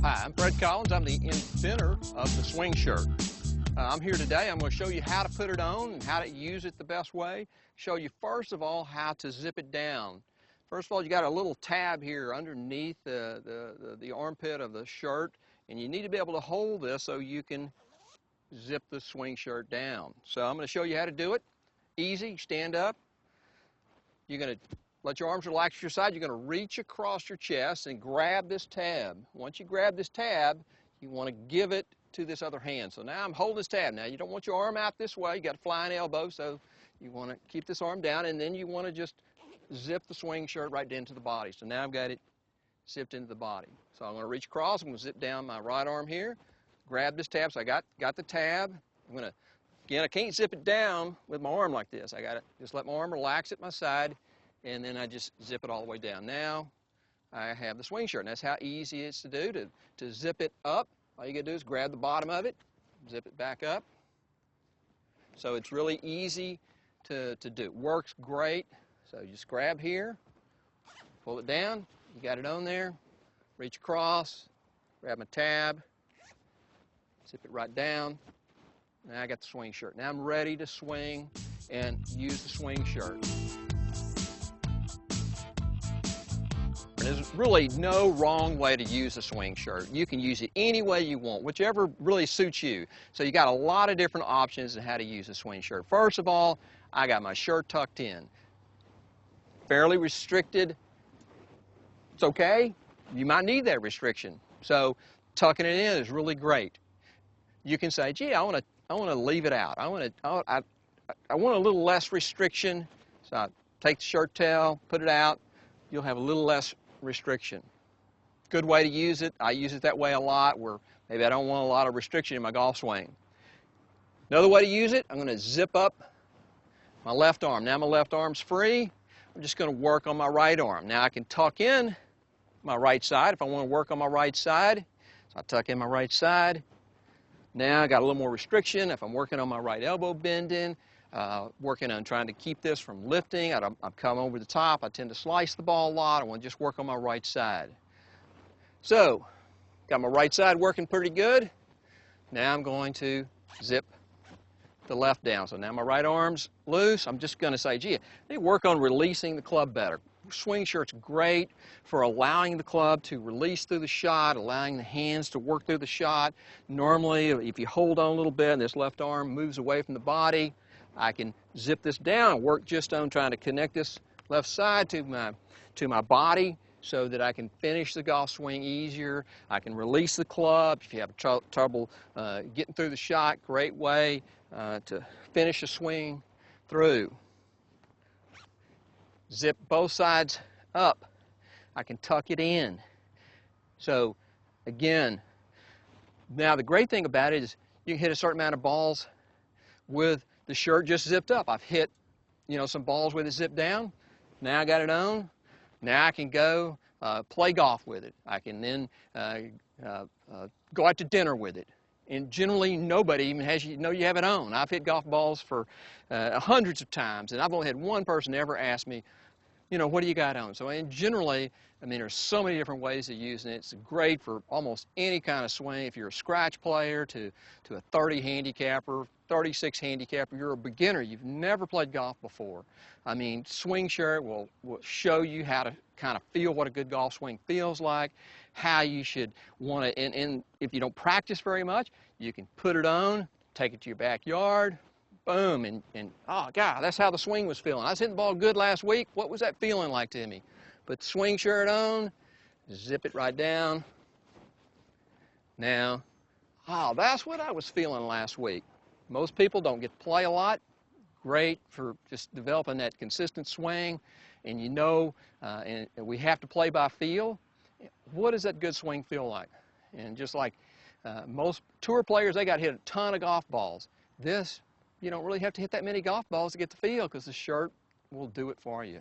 Hi, I'm Fred Collins. I'm the inventor of the swing shirt. I'm here today. I'm going to show you how to put it on and how to use it the best way. Show you first of all how to zip it down. First of all, you got a little tab here underneath the armpit of the shirt, and you need to be able to hold this so you can zip the swing shirt down. So I'm going to show you how to do it. Easy. Stand up. You're going to let your arms relax to your side. You're going to reach across your chest and grab this tab. Once you grab this tab, you want to give it to this other hand. So now I'm holding this tab. Now you don't want your arm out this way. You got a flying elbow, so you want to keep this arm down, and then you want to just zip the swing shirt right into the body. So now I've got it zipped into the body. So I'm going to reach across. I'm going to zip down my right arm here, grab this tab. So I got the tab. I'm going to, again, I can't zip it down with my arm like this. I got to just let my arm relax at my side, and then I just zip it all the way down. Now I have the swing shirt, and that's how easy it is to do. To zip it up, all you got to do is grab the bottom of it, zip it back up. So it's really easy to do. Works great. So you just grab here, pull it down, you got it on there, reach across, grab my tab, zip it right down. Now I got the swing shirt. Now I'm ready to swing and use the swing shirt. There's really no wrong way to use a swing shirt. You can use it any way you want, whichever really suits you. So you got a lot of different options on how to use a swing shirt. First of all, I got my shirt tucked in. Fairly restricted. It's okay. You might need that restriction. So tucking it in is really great. You can say, gee, I want to leave it out. I want a little less restriction. So I take the shirt tail, put it out. You'll have a little less restriction. Good way to use it. I use it that way a lot, where maybe I don't want a lot of restriction in my golf swing. Another way to use it, I'm going to zip up my left arm. Now my left arm's free. I'm just going to work on my right arm. Now I can tuck in my right side if I want to work on my right side. So I tuck in my right side. Now I got a little more restriction if I'm working on my right elbow bending. Working on trying to keep this from lifting. I'm come over the top. I tend to slice the ball a lot. I want to just work on my right side. So, got my right side working pretty good. Now I'm going to zip the left down. So now my right arm's loose. I'm just going to say, gee, I need to work on releasing the club better. Swing shirt's great for allowing the club to release through the shot, allowing the hands to work through the shot. Normally, if you hold on a little bit and this left arm moves away from the body, I can zip this down and work just on trying to connect this left side to my body so that I can finish the golf swing easier. I can release the club. If you have trouble getting through the shot, great way to finish a swing through. Zip both sides up. I can tuck it in. So again, now the great thing about it is you can hit a certain amount of balls with the shirt just zipped up. I've hit, some balls with it zipped down. Now I got it on. Now I can go play golf with it. I can then go out to dinner with it. And generally, nobody even has you have it on. I've hit golf balls for hundreds of times, and I've only had one person ever ask me, what do you got on? So, and generally, there's so many different ways of using it. It's great for almost any kind of swing. If you're a scratch player to a 30 handicapper, 36 handicapper, you're a beginner, you've never played golf before. Swing shirt will show you how to kind of feel what a good golf swing feels like, how you should want to, and if you don't practice very much, you can put it on, take it to your backyard, boom, and oh, God, that's how the swing was feeling. I was hitting the ball good last week. What was that feeling like to me? Put the swing shirt on, zip it right down. Now, oh, that's what I was feeling last week. Most people don't get to play a lot. Great for just developing that consistent swing. And and we have to play by feel. What does that good swing feel like? And just like most tour players, they got to hit a ton of golf balls. This, you don't really have to hit that many golf balls to get the feel, because the shirt will do it for you.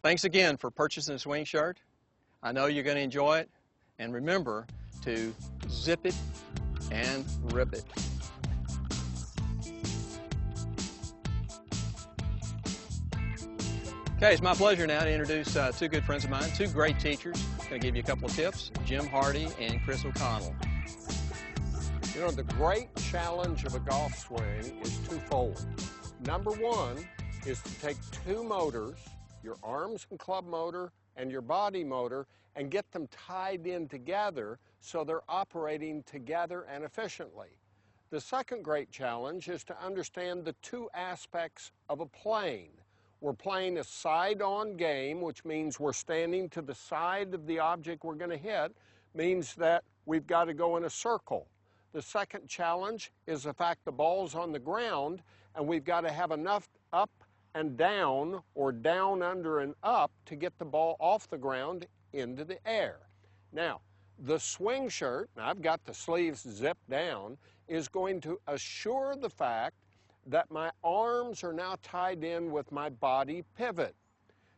Thanks again for purchasing a swing shirt. I know you're going to enjoy it. And remember to zip it and rip it. Okay, it's my pleasure now to introduce two good friends of mine, two great teachers. Going to give you a couple of tips. Jim Hardy and Chris O'Connell. You know, the great challenge of a golf swing is twofold. Number one is to take two motors, your arms and club motor and your body motor, and get them tied in together so they're operating together and efficiently. The second great challenge is to understand the two aspects of a plane. We're playing a side-on game, which means we're standing to the side of the object we're going to hit, means that we've got to go in a circle. The second challenge is the fact the ball's on the ground and we've got to have enough up and down or down, under, and up to get the ball off the ground into the air. Now, the swing shirt, and I've got the sleeves zipped down, is going to assure the fact that my arms are now tied in with my body pivot.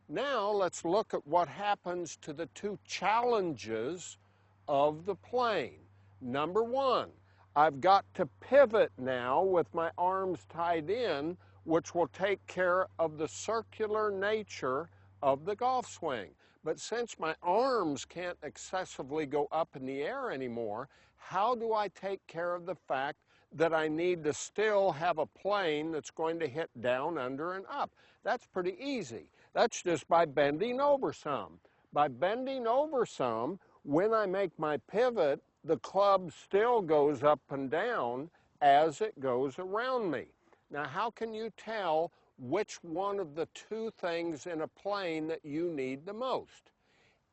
Now let's look at what happens to the two challenges of the plane. Number one, I've got to pivot now with my arms tied in, which will take care of the circular nature of the golf swing. But since my arms can't excessively go up in the air anymore, how do I take care of the fact that I need to still have a plane that's going to hit down, under, and up? That's pretty easy. That's just by bending over some. By bending over some, when I make my pivot, the club still goes up and down as it goes around me. Now, how can you tell which one of the two things in a plane that you need the most?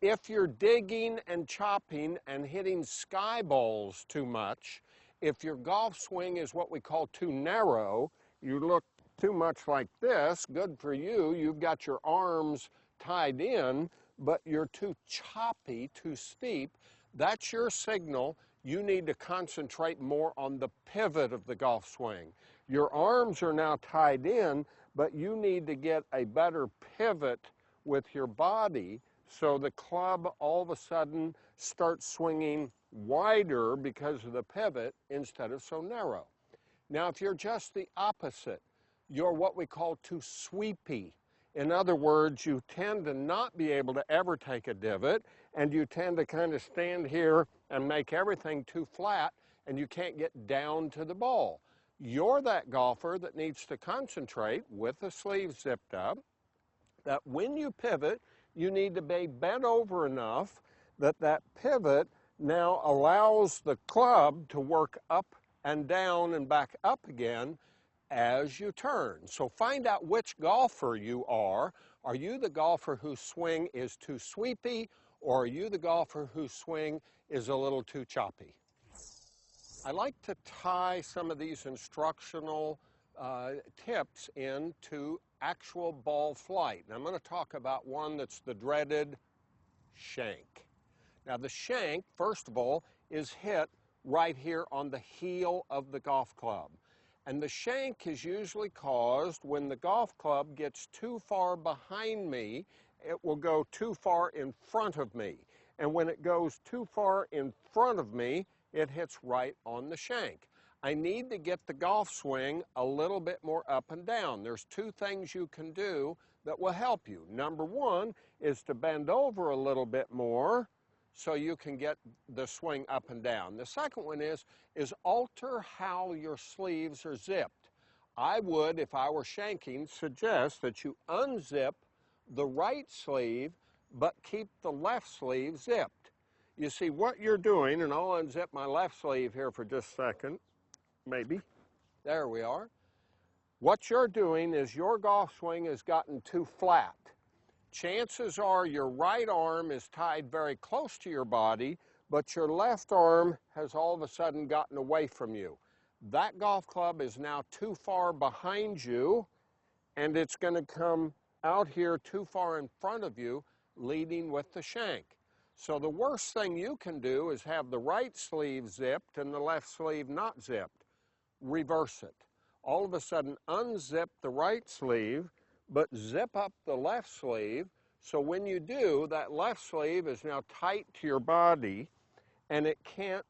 If you're digging and chopping and hitting sky balls too much, if your golf swing is what we call too narrow, you look too much like this, good for you, you've got your arms tied in, but you're too choppy, too steep, that's your signal. You need to concentrate more on the pivot of the golf swing. Your arms are now tied in, but you need to get a better pivot with your body so the club all of a sudden starts swinging wider because of the pivot instead of so narrow. Now, if you're just the opposite, you're what we call too sweepy. In other words, you tend to not be able to ever take a divot, and you tend to kind of stand here and make everything too flat, and you can't get down to the ball. You're that golfer that needs to concentrate with the sleeves zipped up, that when you pivot, you need to be bent over enough that that pivot now allows the club to work up and down and back up again as you turn. So find out which golfer you are. Are you the golfer whose swing is too sweepy, or are you the golfer whose swing is a little too choppy? I like to tie some of these instructional tips into actual ball flight. And I'm going to talk about one that's the dreaded shank. Now, the shank, first of all, is hit right here on the heel of the golf club. And the shank is usually caused when the golf club gets too far behind me, it will go too far in front of me. And when it goes too far in front of me, it hits right on the shank. I need to get the golf swing a little bit more up and down. There's two things you can do that will help you. Number one is to bend over a little bit more so you can get the swing up and down. The second one is alter how your sleeves are zipped. I would, if I were shanking, suggest that you unzip the right sleeve but keep the left sleeve zipped. You see what you're doing, and I'll unzip my left sleeve here for just a second, maybe. There we are. What you're doing is your golf swing has gotten too flat. Chances are your right arm is tied very close to your body, but your left arm has all of a sudden gotten away from you. That golf club is now too far behind you, and it's going to come out here too far in front of you, leading with the shank. So the worst thing you can do is have the right sleeve zipped and the left sleeve not zipped. Reverse it. All of a sudden unzip the right sleeve, but zip up the left sleeve, so when you do, that left sleeve is now tight to your body, and it can't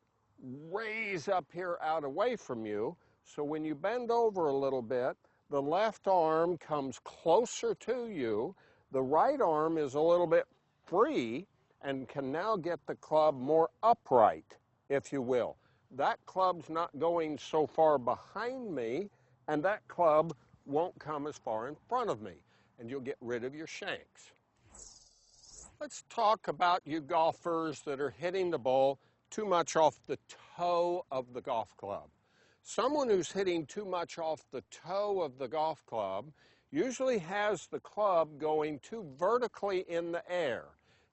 raise up here out away from you. So when you bend over a little bit, the left arm comes closer to you, the right arm is a little bit free, and can now get the club more upright, if you will. That club's not going so far behind me, and that club won't come as far in front of me, and you'll get rid of your shanks. Let's talk about you golfers that are hitting the ball too much off the toe of the golf club. Someone who's hitting too much off the toe of the golf club usually has the club going too vertically in the air.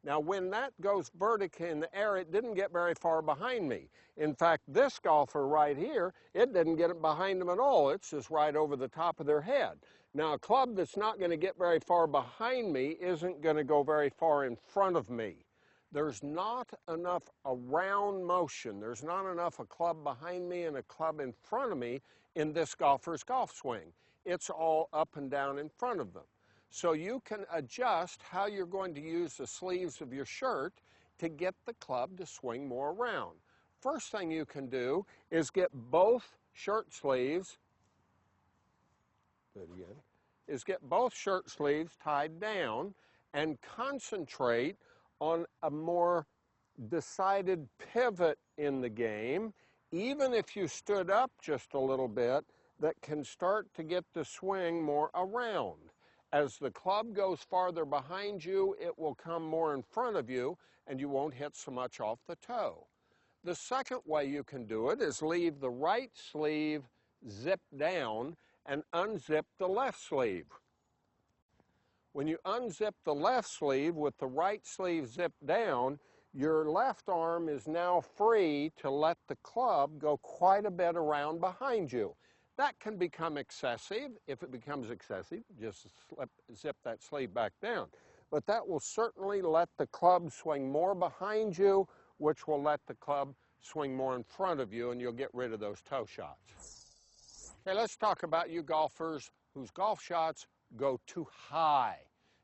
Now, when that goes vertically in the air, it didn't get very far behind me. In fact, this golfer right here, it didn't get it behind them at all. It's just right over the top of their head. Now, a club that's not going to get very far behind me isn't going to go very far in front of me. There's not enough around motion. There's not enough a club behind me and a club in front of me in this golfer's golf swing. It's all up and down in front of them. So you can adjust how you're going to use the sleeves of your shirt to get the club to swing more around. First thing you can do is get both shirt sleeves, tied down and concentrate on a more decided pivot in the game, even if you stood up just a little bit, that can start to get the swing more around. As the club goes farther behind you, it will come more in front of you, and you won't hit so much off the toe. The second way you can do it is leave the right sleeve zipped down and unzip the left sleeve. When you unzip the left sleeve with the right sleeve zipped down, your left arm is now free to let the club go quite a bit around behind you. That can become excessive. If it becomes excessive, just zip that sleeve back down. But that will certainly let the club swing more behind you, which will let the club swing more in front of you, and you'll get rid of those toe shots. Okay, let's talk about you golfers whose golf shots go too high.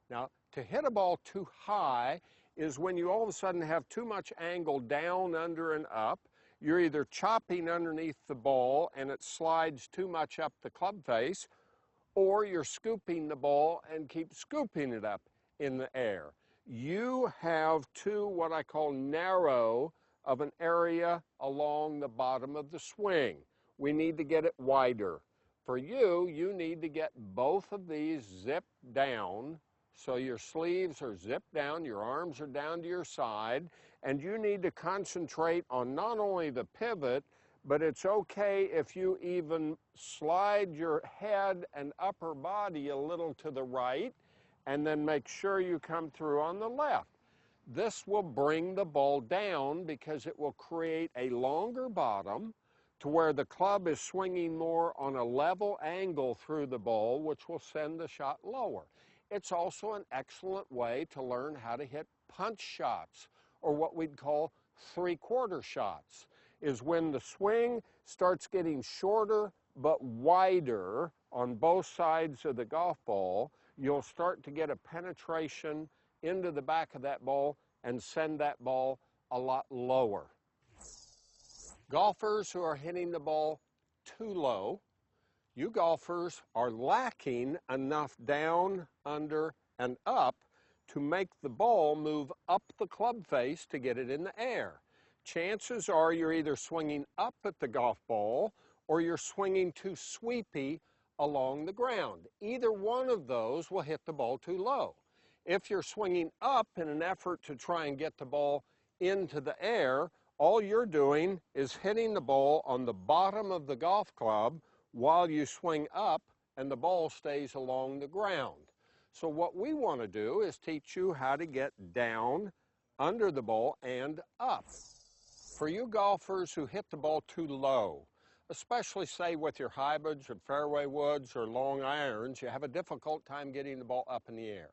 Now, to hit a ball too high is when you all of a sudden have too much angle down, under, and up. You're either chopping underneath the ball and it slides too much up the club face, or you're scooping the ball and keep scooping it up in the air. You have too what I call narrow of an area along the bottom of the swing. We need to get it wider. For you, you need to get both of these zipped down, so your sleeves are zipped down, your arms are down to your side, and you need to concentrate on not only the pivot, but it's okay if you even slide your head and upper body a little to the right, and then make sure you come through on the left. This will bring the ball down because it will create a longer bottom to where the club is swinging more on a level angle through the ball, which will send the shot lower. It's also an excellent way to learn how to hit punch shots, or what we'd call three-quarter shots, is when the swing starts getting shorter but wider on both sides of the golf ball. You'll start to get a penetration into the back of that ball and send that ball a lot lower. Golfers who are hitting the ball too low, you golfers are lacking enough down, under, and up to make the ball move up the club face to get it in the air. Chances are you're either swinging up at the golf ball or you're swinging too sweepy along the ground. Either one of those will hit the ball too low. If you're swinging up in an effort to try and get the ball into the air, all you're doing is hitting the ball on the bottom of the golf club while you swing up, and the ball stays along the ground. So what we want to do is teach you how to get down, under the ball, and up. For you golfers who hit the ball too low, especially say with your hybrids or fairway woods or long irons, you have a difficult time getting the ball up in the air.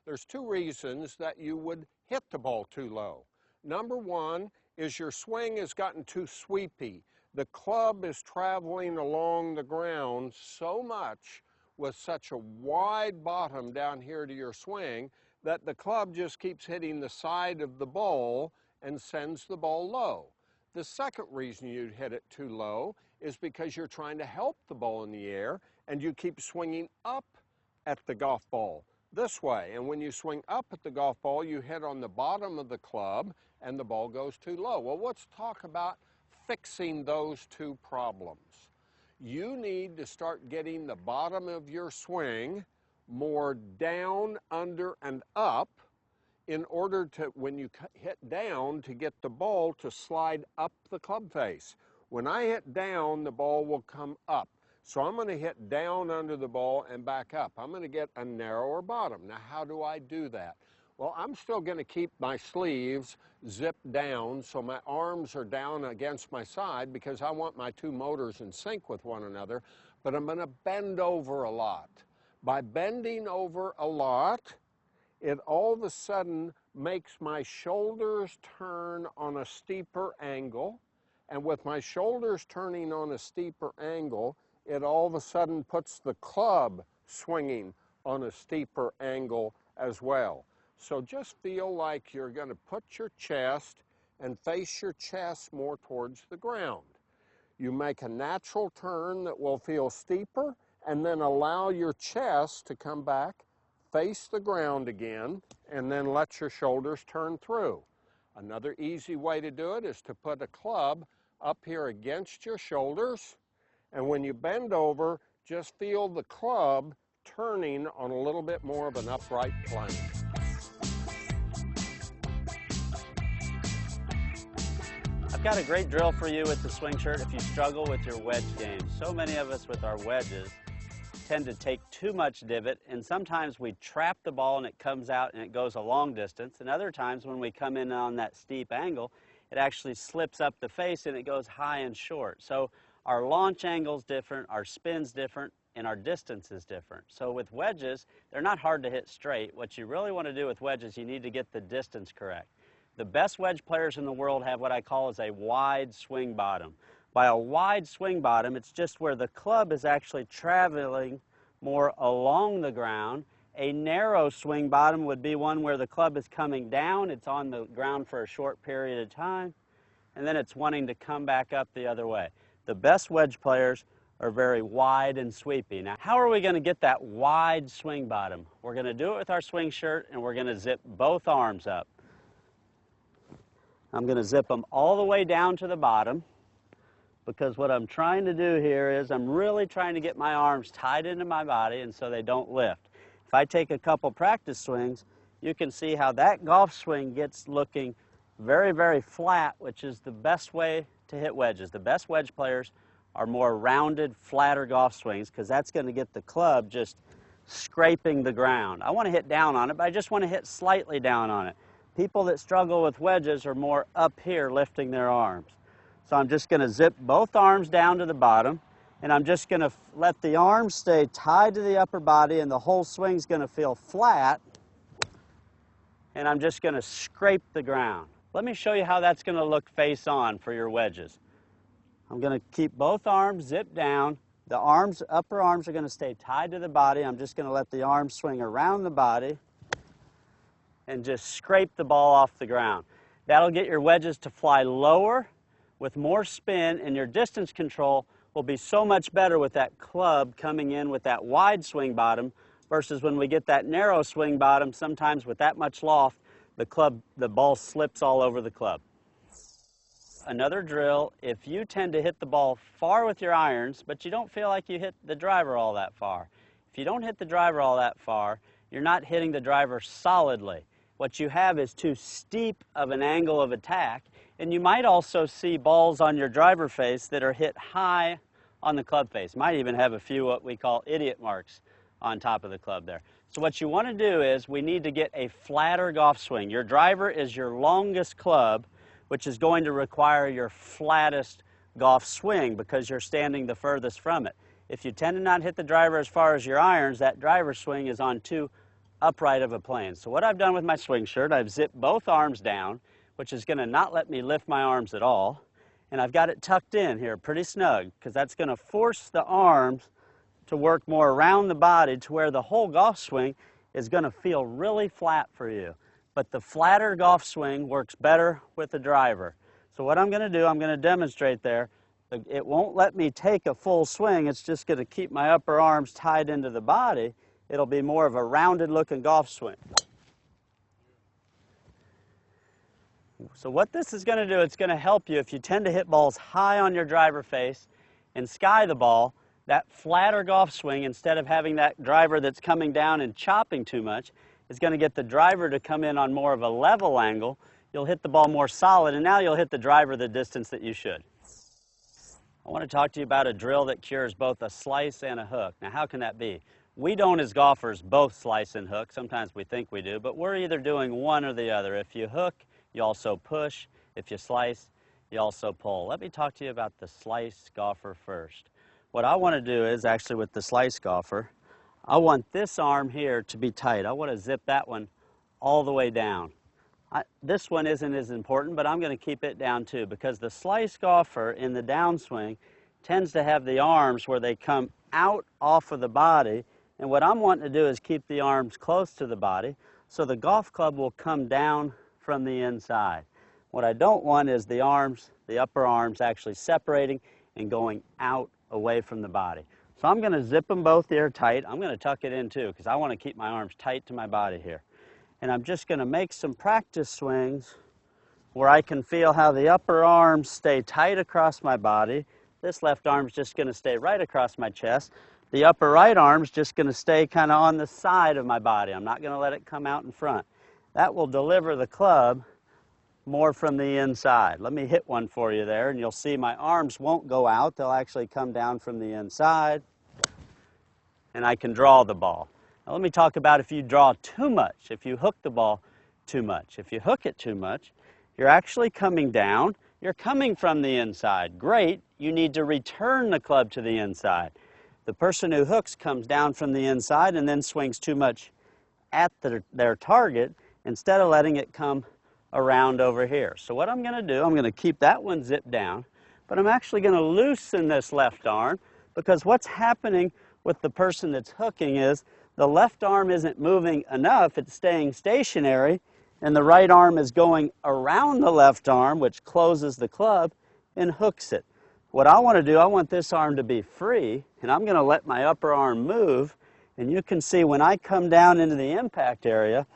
There's two reasons that you would hit the ball too low. Number one is your swing has gotten too sweepy. The club is traveling along the ground so much with such a wide bottom down here to your swing that the club just keeps hitting the side of the ball and sends the ball low. The second reason you'd hit it too low is because you're trying to help the ball in the air and you keep swinging up at the golf ball. this way. And when you swing up at the golf ball, you hit on the bottom of the club and the ball goes too low. Well, let's talk about fixing those two problems. You need to start getting the bottom of your swing more down, under, and up in order to, when you hit down, to get the ball to slide up the club face. When I hit down, the ball will come up. So I'm going to hit down under the ball and back up. I'm going to get a narrower bottom. Now, how do I do that? Well, I'm still going to keep my sleeves zipped down so my arms are down against my side because I want my two motors in sync with one another, but I'm going to bend over a lot. By bending over a lot, it all of a sudden makes my shoulders turn on a steeper angle, and with my shoulders turning on a steeper angle, it all of a sudden puts the club swinging on a steeper angle as well. So just feel like you're going to put your chest and face your chest more towards the ground. You make a natural turn that will feel steeper, and then allow your chest to come back, face the ground again, and then let your shoulders turn through. Another easy way to do it is to put a club up here against your shoulders, and when you bend over, just feel the club turning on a little bit more of an upright plane. I've got a great drill for you with the swing shirt if you struggle with your wedge game. So many of us with our wedges tend to take too much divot, and sometimes we trap the ball and it comes out and it goes a long distance, and other times when we come in on that steep angle, it actually slips up the face and it goes high and short. So our launch angle's different, our spin's different, and our distance is different. So with wedges, they're not hard to hit straight. What you really want to do with wedges, you need to get the distance correct. The best wedge players in the world have what I call as a wide swing bottom. By a wide swing bottom, it's just where the club is actually traveling more along the ground. A narrow swing bottom would be one where the club is coming down, it's on the ground for a short period of time, and then it's wanting to come back up the other way. The best wedge players are very wide and sweepy. Now, how are we going to get that wide swing bottom? We're going to do it with our swing shirt, and we're going to zip both arms up. I'm going to zip them all the way down to the bottom, because what I'm trying to do here is I'm really trying to get my arms tied into my body and so they don't lift. If I take a couple practice swings, you can see how that golf swing gets looking very, very flat, which is the best way to hit wedges. The best wedge players are more rounded, flatter golf swings, because that's going to get the club just scraping the ground. I want to hit down on it, but I just want to hit slightly down on it. People that struggle with wedges are more up here lifting their arms. So I'm just going to zip both arms down to the bottom, and I'm just going to let the arms stay tied to the upper body, and the whole swing's going to feel flat, and I'm just going to scrape the ground. Let me show you how that's going to look face on for your wedges. I'm going to keep both arms zipped down. The arms, upper arms are going to stay tied to the body. I'm just going to let the arms swing around the body and just scrape the ball off the ground. That'll get your wedges to fly lower with more spin, and your distance control will be so much better with that club coming in with that wide swing bottom versus when we get that narrow swing bottom, sometimes with that much loft, the ball slips all over the club. Another drill, if you tend to hit the ball far with your irons, but you don't feel like you hit the driver all that far. If you don't hit the driver all that far, you're not hitting the driver solidly. What you have is too steep of an angle of attack, and you might also see balls on your driver face that are hit high on the club face. Might even have a few what we call idiot marks on top of the club there. So what you want to do is we need to get a flatter golf swing. Your driver is your longest club, which is going to require your flattest golf swing because you're standing the furthest from it. If you tend to not hit the driver as far as your irons, that driver swing is on too upright of a plane. So what I've done with my swing shirt, I've zipped both arms down, which is going to not let me lift my arms at all, and I've got it tucked in here pretty snug because that's going to force the arms to work more around the body to where the whole golf swing is going to feel really flat for you. But the flatter golf swing works better with the driver. So what I'm going to do, I'm going to demonstrate there. It won't let me take a full swing. It's just going to keep my upper arms tied into the body. it'll be more of a rounded looking golf swing. So what this is going to do, it's going to help you if you tend to hit balls high on your driver face and sky the ball. That flatter golf swing, instead of having that driver that's coming down and chopping too much, is going to get the driver to come in on more of a level angle. You'll hit the ball more solid, and now you'll hit the driver the distance that you should. I want to talk to you about a drill that cures both a slice and a hook. Now, how can that be? We don't, as golfers, both slice and hook. Sometimes we think we do, but we're either doing one or the other. If you hook, you also push. If you slice, you also pull. Let me talk to you about the slice golfer first. What I want to do is, actually with the slice golfer, I want this arm here to be tight. I want to zip that one all the way down. This one isn't as important, but I'm going to keep it down too, because the slice golfer in the downswing tends to have the arms where they come out off of the body, and what I'm wanting to do is keep the arms close to the body so the golf club will come down from the inside. What I don't want is the arms, the upper arms, actually separating and going out away from the body. So I'm going to zip them both here tight. I'm going to tuck it in too, because I want to keep my arms tight to my body here. And I'm just going to make some practice swings where I can feel how the upper arms stay tight across my body. This left arm's just going to stay right across my chest. The upper right arm's just going to stay kind of on the side of my body. I'm not going to let it come out in front. That will deliver the club more from the inside. Let me hit one for you there, and you'll see my arms won't go out. They'll actually come down from the inside, and I can draw the ball. Now let me talk about if you draw too much, if you hook the ball too much. If you hook it too much, you're actually coming down. You're coming from the inside. Great. You need to return the club to the inside. The person who hooks comes down from the inside and then swings too much at their target instead of letting it come around over here. So what I'm going to do, I'm going to keep that one zipped down, but I'm actually going to loosen this left arm, because what's happening with the person that's hooking is the left arm isn't moving enough. It's staying stationary, and the right arm is going around the left arm, which closes the club and hooks it. What I want to do, I want this arm to be free, and I'm going to let my upper arm move, and you can see when I come down into the impact area,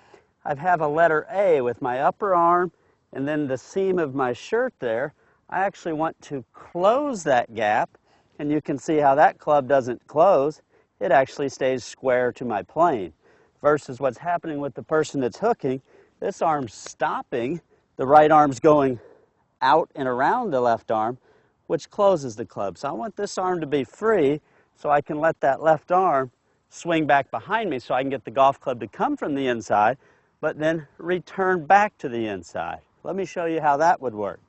I have a letter A with my upper arm and then the seam of my shirt there. I actually want to close that gap, and you can see how that club doesn't close. It actually stays square to my plane. Versus what's happening with the person that's hooking, this arm's stopping, the right arm's going out and around the left arm, which closes the club. So I want this arm to be free so I can let that left arm swing back behind me so I can get the golf club to come from the inside, but then return back to the inside. Let me show you how that would work.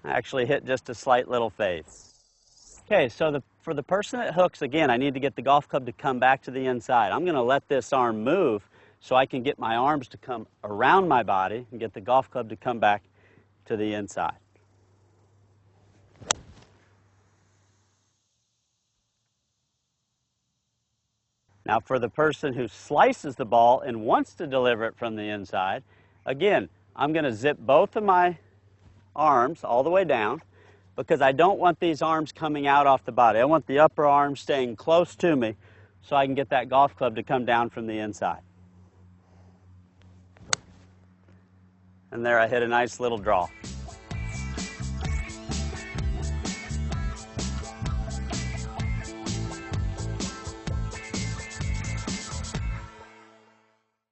I actually hit just a slight little fade. Okay, so for the person that hooks, again, I need to get the golf club to come back to the inside. I'm going to let this arm move so I can get my arms to come around my body and get the golf club to come back to the inside. Now for the person who slices the ball and wants to deliver it from the inside, again, I'm going to zip both of my arms all the way down, because I don't want these arms coming out off the body. I want the upper arm staying close to me so I can get that golf club to come down from the inside. And there I hit a nice little draw.